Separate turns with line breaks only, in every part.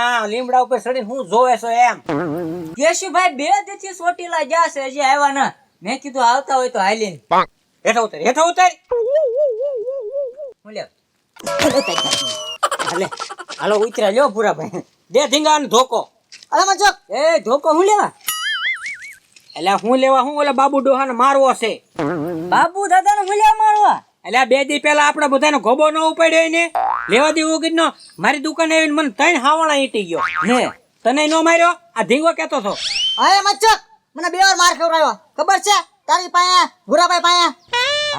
ના લીમડા ઉપર ચડીને હું જોવે છો એમ? કેશુભાઈ બે દીથી ચોટીલા ગયા છે, હજી આવ્યા ના. મેં કીધું આવતા હોય તો હાલીને. હેઠા ઉતાર, હેઠા ઉતાર. હાલે હાલો ઉતર્યા લ્યો ભૂરાભાઈ. દે ધીંગા ને ધોકો.
અરે મચક
એ ધોકો હું લેવા? એટલે હું લેવા હું ઓલા બાબુ ડોહાને મારવો છે. બાબુ દાદાને હું લેવા મારવા? એટલે બે દી પેલા આપડે બધાનો ગોબો ન ઉપાડ્યો ને લેવા દેવું કીધું. મારી દુકાને આવીને મને 3 હાવણા ઈટી ગયો ને તને નો માર્યો. આ ધીંગો કેતો હતો.
અરે મચક મને 2 વાર માર ખવડાવ્યો ખબર છે તારી પાસે ભૂરાભાઈ પાસે.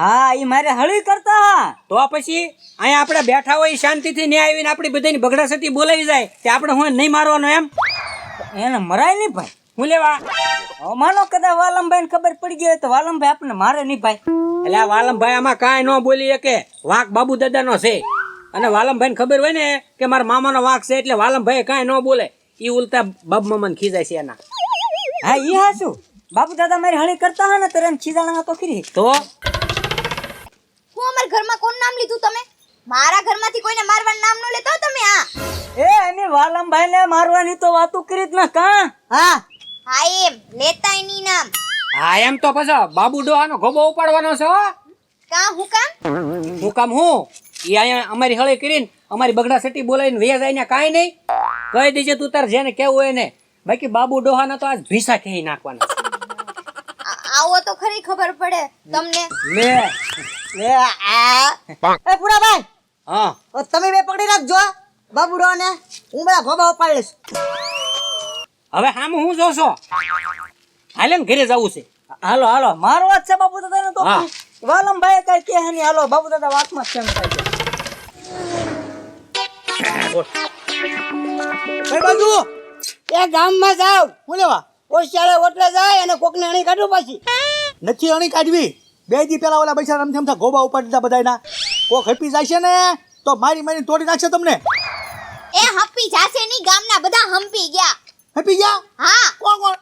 હા ઈ મારે હળી કરતા. તો પછી અહીંયા આપણે બેઠા હોય શાંતિથી ને આવીને આપણી બધાની બગડાસતી બોલાવી જાય તે આપણે હું નહીં મારવાનો એમ? એને મરાય નહીં ભાઈ. હું લેવા માનો કદાચ વાલમભાઈ ને ખબર પડી ગઈ તો વાલમભાઈ આપણને મારે નહીં ભાઈ. એટલે આ વાલમભાઈ આમાં કાંઈ ન બોલી શકે. વાંક બાબુ દાદાનો છે અને વાલમભાઈ ને ખબર હોય ને કે મારા મામાનો વાંક છે એટલે વાલમભાઈ કાંઈ ન બોલે. ઈ ઉલટા બાબ મામાને ખીજાય છે એના. હા ઈ હા શું બાબુ દાદા મારી હળી કરતા હોય ને ત્યારે એમ ખીજાણા તો ખરી. તો
હું અમાર ઘરમાં કોણ નામ લીધું તમે? મારા ઘરમાંથી કોઈને મારવાનું નામ ન લેતો તમે. આ
એ એની વાલમભાઈ ને મારવાની તો વાતું કરી જ ના કા.
હા
હા એમ લેતાય ની નામ.
હા એમ તો પછી બાબુ ડોહાનો ગોબો ઉપાડવાનો છે.
કા હું કામ?
હું કામ હું ઈ અહીંયા અમારી હળી કરીને અમારી બગડા સટી બોલાવીને વેજ આઈને કાંઈ નહીં કહી દેજે તું તાર જેને કેવું હોય ને. બાકી બાબુ ડોહાના તો આજ ભીસા ખેઈ નાખવાના.
આવો તો ખરી ખબર પડે તમને.
લે
લે આ એ ભૂરાભાઈ
હા
તમે બે પકડી રાખજો બાબુડો ને હું બધા ગોબા ઉપાડી લઈશ.
હવે હામ હું જોશો? હાલે ને ઘરે જવું છે. હાલો હાલો મારવા જ છે બાબુ દાદા ને તો. વાલમભાઈ કઈ કે નહીં. હાલો બાબુ દાદા વાતમાં જ કેમ થાય છે.
કઈ બાજુ એ ગામમાં જાવ હું લેવા ઓશિયાળે ઓટલે જાય અને કોકને અણી કાઢું પાછી.
નથી અણી કાઢવી. 2 દી પેલા ઓલા પૈસા રમતા ગોબા ઉપાડી દીધા બધાના. કોક હપી જાય છે ને તો મારી મારી તોડી નાખશે તમને.
એ હંપી જાશે ની ગામના બધા હંપી ગયા.
હપી ગયા?
હા
કોણ કોણ?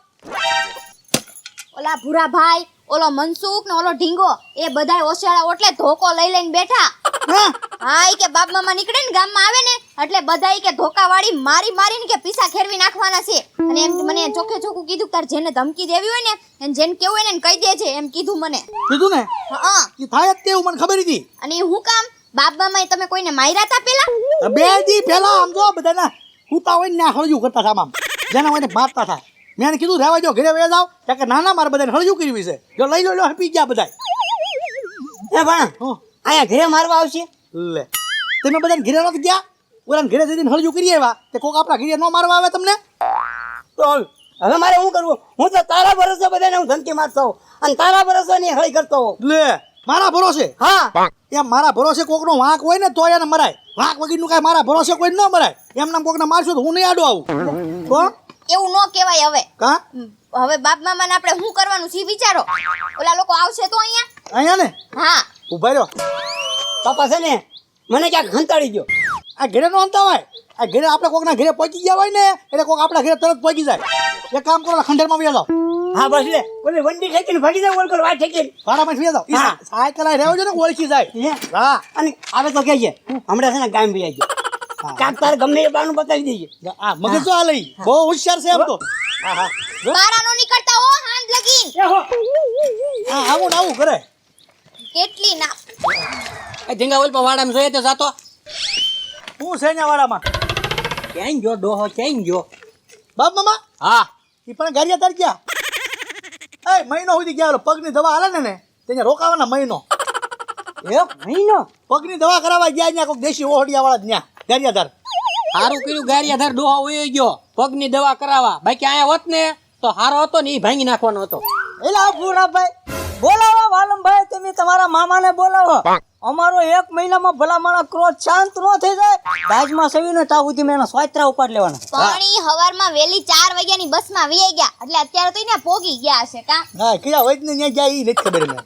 ઓલા ભૂરાભાઈ ઓલો મનસુખ ને ઓલો ઢીંગો એ બધાય ઓશિયાળા ઓટલે ધોકો લઈ લઈને બેઠા. હા ઈ કે બાપ મામા નીકળે ને ગામમાં આવે ને એટલે બધા ઈ કે ધોકા વાળી મારી મારીને કે પીસા ખેરવી નાખવાના છે. અને એમ મને ચોખ્ખે ચોખ્ખું કીધું તાર જેને ધમકી દેવી હોય ને એને જેને કેવું હોય ને એને કહી દેજે એમ કીધું મને.
કીધું ને?
હા
ઈ થાય જ તેવું મને ખબર હતી.
અને હું કામ બાપ મામાએ તમે કોઈને માર્યા તા પેલા?
2 દી પેલા આમ જો બધાના કૂતા હોય ને હળજુ કરતા હતા આમ જેના હોય ને મારતા હતા. મેં એને કીધું રહેવા જો ઘરે વયા જાવ કે ના ના મારે બધાને હળજુ કરવી છે. જો લઈ લો હપી ગયા બધા.
એ ભણા અહીંયા ઘરે મારવા આવશે.
લે તમે બધાને ઘરે નથી ગયા? ઓલાને ઘરે જઈને હળજુ કરી આવ્યા તે કોક આપણા ઘરે ન મારવા આવે તમને?
તો હવે મારે શું કરવું? હું તો તારા ભરોસે બધાને હું ધમકી મારતો હોઉં અને તારા ભરોસે ની હળી કરતો હોઉં.
લે મારા ભરોસે?
હા
એમ મારા ભરોસે કોકનો વાંક હોય ને તો એને મરાય. વાંક વગરનું કાંઈ મારા ભરોસે કોઈ ન મરાય. એમના કોકને મારશું તો હું નહીં આડો આવું. તો
એવું ન કહેવાય. હવે
કા
હવે બાપ મામાને આપણે શું કરવાનું છે વિચારો. ઓલા લોકો આવશે તો અહીંયા.
અહીંયા ને
હા
ઉભા રહ્યો.
પાપા છે ને મને ક્યાંક હંતાડી ગયો.
આ ઘરે નો અંતા હોય. આ ઘરે આપણે કોકના ઘરે પહોંચી ગયા હોય ને એટલે કોક આપણા ઘરે તરત પહોંચી જાય. એક કામ કરો ખંડેરમાં વ્યા જાઓ.
હા બસ લે ઓલી વંડી ઠેકીને ભાગી જાવ ઓલકર વાય ઠેકીને
ભાડામાં વ્યા જાઓ.
હા.
સાયકલ આ રહેવો જો ને ઓળખી જાય.
હે?
હા
અને આવે તો કહેજે હમણાં છે ને ગામ ભી આવી ગયો કાક તારે ગમે એ બાનું બતાવી દેજે.
આ મગજ જો આ લઈ બહુ હોશિયાર છે એમ તો.
હા હા
બારા નો નીકળતા હો હાંજ લગીન.
હા આવું ને આવું કરે.
કેટલી ના
એ ધીંગા ઓલ પર વાડામાં જોઈએ તો જાતો.
હું છે ને વાડામાં
ક્યાંય ગયો ડોહો ક્યાંય ગયો?
બાપ મામા
હા
એ પણ ગારિયા તાર ગયા. એ મહિનો સુધી ગયા. ઓલો પગની દવા હાલે ને તેને રોકાવાના મહિનો.
એક મહિનો
પગની દવા કરાવવા ગયા ત્યાં કોઈક દેશી ઓહડિયા વાળા ત્યાં ગારિયાધાર.
સારું કર્યું ગારિયાધાર ડોહો વયો ગયો પગની દવા કરાવવા. બાકી અહીંયા હોત ને તો હારો હતો ને એ ભાંગી નાખવાનો હતો.
એલા ભૂરાભાઈ
બોલાવો વાલમભાઈ તમે તમારા મામાને બોલાવો. અમારો 1 મહિનામાં ભલા મારા ક્રોધ શાંત ન થઈ જાય. દાજમાં સવીનો તા સુધી મેં એના સ્વાત્રા ઉપાડ લેવાના.
પાણી હવારમાં વેલી 4 વાગ્યાની બસમાં વી ગયા એટલે અત્યારે તો એને પોગી ગયા હશે કા.
હા કયા હોય ને ત્યાં જાય એ નથી ખબર મને.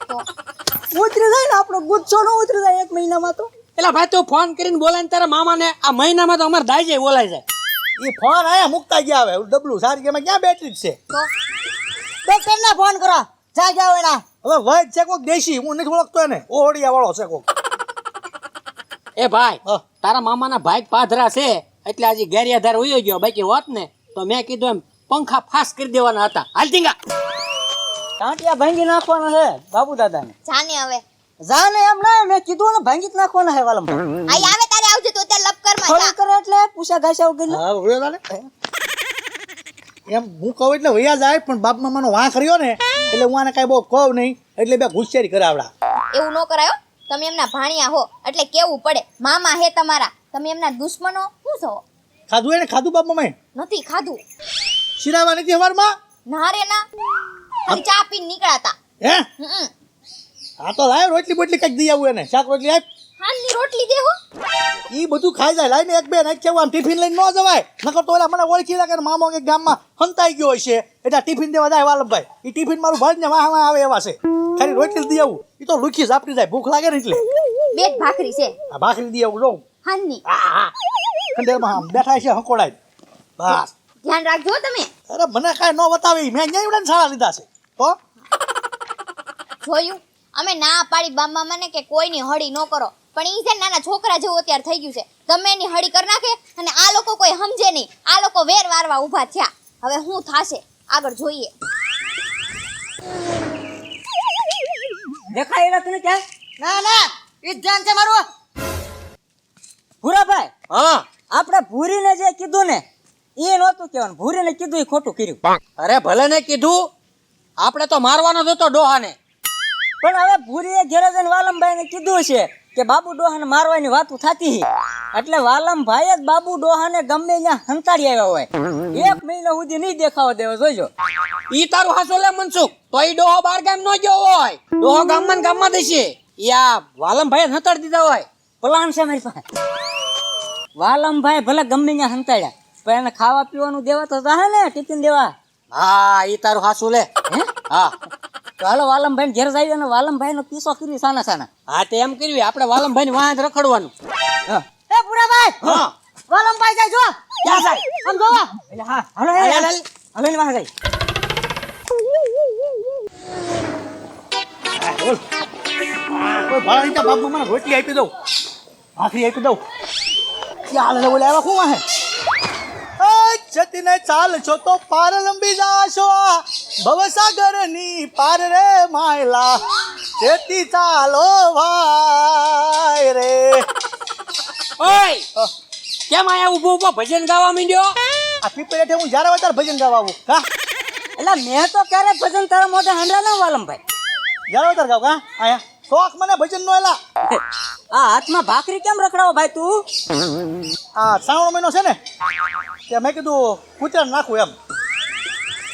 ઉતરી જાય ને આપણો ગુસ્સો ન ઉતરી જાય 1 મહિનામાં તો. એલા ભાઈ તું ફોન કરીને બોલાય ને તારા મામાને. આ મહિનામાં તો અમારે દાજે બોલાય જાય.
એ ફોન આયા મુકતા ગયા હવે ડબલું સારી કે ક્યાં બેટરી જ છે.
ડોક્ટર ને ફોન કરો જા જાવ એના.
હવે વૈદ છે કોક દેશી હું નથી ઓળખતો એને ઓહડિયા વાળો છે કોક.
એ ભાઈ તારા મામાના ભાઈ પાધરા છે એટલે આજે ગેરિયાધાર વયો ગયો, બાકી હોત ને તો મેં કીધું એમ પંખા ફાસ કરી દેવાના હતા. હાલ ઢીંગા.
ટાંટિયા ભાંગી નાખવાના છે બાપુ દાદાને.
જાને હવે
જાને એમ ના, મેં કીધું ને ભાંગી જ નાખવાના છે વાલમ.
આઈ આવે તારે આવજે તો ત્યાં લપ કરમાં
ખોરી
જા.
કરે એટલે પૂછા ઘાસા વગર.
હા વયો જાને એમ હું કહું એટલે વયા જાય, પણ બાપ મામાનો વાંક કર્યો ને એટલે હું આને કાંઈ બહુ કહું નહીં, એટલે બે ગુસ્સેરી કરાવડા.
એવું ન કરાયો. તમે એમના ભાણિયા હો એટલે કેવું પડે. મામા હે તમારા, તમે એમના દુશ્મનો શું છો?
ખાધું એને ખાધું બાપ મામાએ?
નથી ખાધું.
શિરાવા નથી હવારમાં?
ના રે ના, ખાલી ચા પીને નીકળાતા.
હે
હમ.
હા તો લાય રોટલી બોટલી કંઈક દઈ આવું એને, શાક રોટલી આપ.
હાલની રોટલી દે હો.
ઈ બધું ખાઈ જાય. લાઈને એક બે નાખ કેવું આમ ટિફિન લઈને ન જવાય, નકર તો ઓલા મને ઓળખી રાખે મામો કે ગામમાં હંતાઈ ગયો હશે એટલે ટિફિન દેવા જાય વાલમભાઈ. ઈ ટિફિન મારું ભરીને વાહ વાહ આવે એવા છે. ખાલી રોટલી દઈ આવું, ઈ તો લુખી ઝાપટી જાય, ભૂખ લાગે ને એટલે.
બે જ ભાખરી છે
આ ભાખરી દઈ આવું જોઉં.
હાલની.
ખંડેરમાં આમ બેઠા છે હંકોડાય. બસ
ધ્યાન રાખજો હો તમે.
અરે મને કાંઈ ન બતાવી, મેં ન્યાય ઉડાને સારા લીધા છે તો.
જોયું, અમે ના પાડી બામા મને કે કોઈની હળી ન કરો, પણ ઈ છે ને નાના છોકરા જેવું અત્યારે થઈ ગયું છે. ગમે એની હળી કરી નાખે અને આ લોકો કોઈ સમજે નહીં. આ લોકો વેર વારવા ઊભા થયા. હવે શું થાશે આગળ જોઈએ.
દેખાય એલા તને ક્યાં?
ના ના, ઈ જ ધ્યાન છે મારું.
ભૂરાભાઈ,
હા,
આપણે ભૂરીને જે કીધું ને એ નહોતું કહેવાનું, ભૂરીને કીધું એ ખોટું કર્યું.
અરે ભલે ને કીધું, આપણે તો મારવાનો જ હતો ડોહાને.
પણ હવે ભૂરીએ ઘેરે જઈને વાલમભાઈને કીધું છે કે બાબુ ડોહાને મારવાની વાતું થતી છે, એટલે વાલમભાઈ જ બાબુ ડોહાને ગમે ત્યાં હંતાડી આવ્યા હોય. 1 મહિના સુધી નહીં દેખાવા દેવા, જોજો.
ઈ તારું હાસો લે મનસુખ, તો ઈ ડોહો બાર ગામ નો ગયો હોય, ડોહો ગામમાં ને ગામમાં દેશે. યા વાલમભાઈ હંતાડી દીધા હોય.
પ્લાન છે મારી પાસે. વાલમભાઈ ભલે ગમે ત્યાં હંતાડ્યા, પણ એને ખાવા પીવાનું દેવા તો જાહે ને, ટિફિન દેવા.
હા, ઈ તારું હાસુ લે.
હે?
હા
તો હાલો વાલમભાઈ ઘેર જઈએ અને વાલમભાઈનો પીસો કરી સાના સાના.
હા, તે એમ કર્યું આપણે વાલમભાઈ ની વાહ રખડવાનું.
હા. એ પૂરાભાઈ,
હા,
વાલમભાઈ જાય જો.
ક્યાં જાય?
આમ જોવો. એટલે હા, હાલો
હાલ,
હાલો
હાલ.
હાલો એની વાહ જાય.
બોલ કોઈ ભાઈ બાપ મામાને રોટલી આપી દઉં, ભાખરી આપી દઉં. ચાલ રે બોલે આવા શું હે? જતીને ચાલ છો તો પાર લંબી જાશો, ભવસાગરની પાર રે માયલા, જેતી ચાલો ભાઈ રે.
ઓય, કેમ આયા ઊભો ઊભો ભજન ગાવા માંડ્યો?
આ પીપળેઠે હું જ્યારે હોય ત્યારે ભજન ગાવા આવું. હા
એટલે મેં તો ક્યારે ભજન તારા મોઢે હાંડ્યા ના વાલમભાઈ.
જ્યારે હોય ત્યારે ગાવ. હા આયા શોખ મને ભજન નો એલા.
આ હાથમાં ભાખરી કેમ રખડાવો ભાઈ તું?
આ શ્રાવણ મહિનો છે ને, તે મેં કીધું કૂતરા નાખું એમ.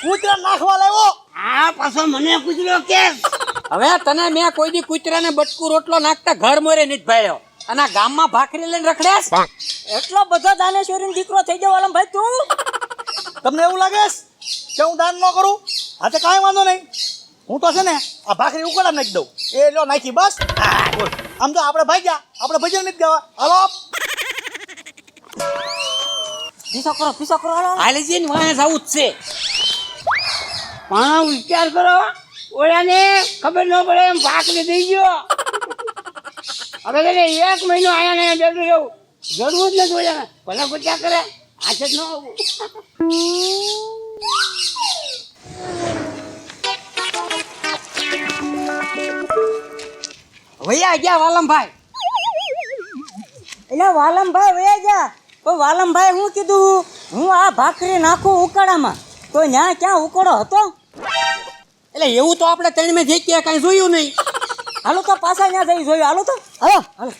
કૂતરા નાખવા લાવ્યો.
આ પાછો મને પૂછ્યો કે હવે તને મેં કોઈ દી કૂતરાને બટકું રોટલો નાખતા ઘર મોરે નથી ભાળ્યો, અને આ ગામમાં ભાખરી લઈને રખડેસ?
એટલો બધો દાનેશ્વરીનો દીકરો થઈ ગયો વાલમભાઈ તું?
તમને એવું લાગે કે હું દાન ન કરું? હા તો કાંઈ વાંધો નહીં, હું તો છે ને આ ભાખરી ઉકળા નાખી દઉં. એ લો નાખી બસ. હા બોલ. આમ તો આપણે ભાગ્યા, આપણે ભજન નથી ગાવા. હાલો
પીસો કરો હાલો.
હાલે છે ને વાંહે જવું જ છે. પણ વિચાર કરો, ઓલાને ખબર ન પડે એમ ભાખરી દઈ ગયો. હવે એને 1 મહિનો આયા ને બેઠું રહેવું જરૂર જ નથી. ઓલાને ભલે પૂછ્યા કરે, હાથ જ ન આવું. વૈયા ગયા વાલમભાઈ.
એટલે વાલમભાઈ વયા જા. પણ વાલમભાઈ હું કીધું, હું આ ભાખરી નાખું ઉકાળામાં, તો ન્યા ક્યાં ઉકાળો હતો?
એટલે એવું તો આપણે ત્રણ મેં જઈ કઈ જોયું નહીં.
હાલો તો પાછા ત્યાં જઈ જોયું. હાલો તો હાલો હાલો.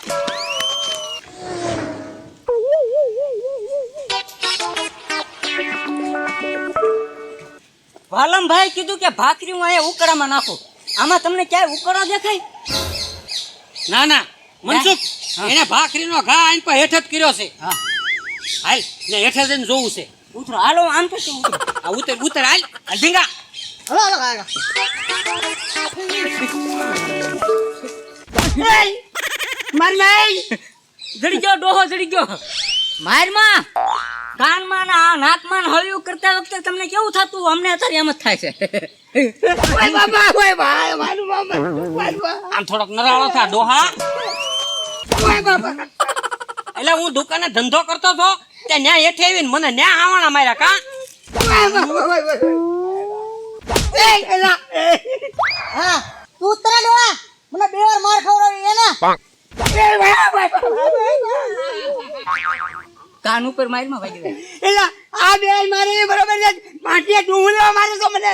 વાલમભાઈ કીધું કે ભાખરી હું અહીંયા ઉકાળામાં નાખું. આમાં તમને ક્યાંય ઉકાળો દેખાય?
ના ના મનસુખ, એને ભાખરીનો ઘા આઈન પર હેઠ જ કર્યો છે.
હા
હાલ ને હેઠે જઈને જોવું છે.
ઉતરો હાલો. આમ તો શું ઉતરો?
આ ઉતર ઉતર હાલ હાલ ઢીંગા.
હાલો હાલો હાલો.
મારી માઈ
જડી ગયો ડોહો, જડી ગયો. મારમાં કાનમાં ને આ નાકમાં ને હળિયું કરતા વખતે તમને કેવું થતું? અમને અત્યારે એમ જ થાય છે.
ઓય બાબા, ઓય ભાઈ, મારું બાબા. આમ થોડોક નરાળો થા ડોહા. ઓય બાબા. એટલે હું દુકાને ધંધો કરતો હતો તે ન્યા હેઠે આવીને મને ન્યા હાવાણા માર્યા કા
હા તું તરા ડોહા મને બે વાર માર ખવડાવી એના કાન ઉપર મારમાં વાગી ગઈ
એટલે આ બે મારે બરોબર છે માટીએ તું લેવા મારે તો મને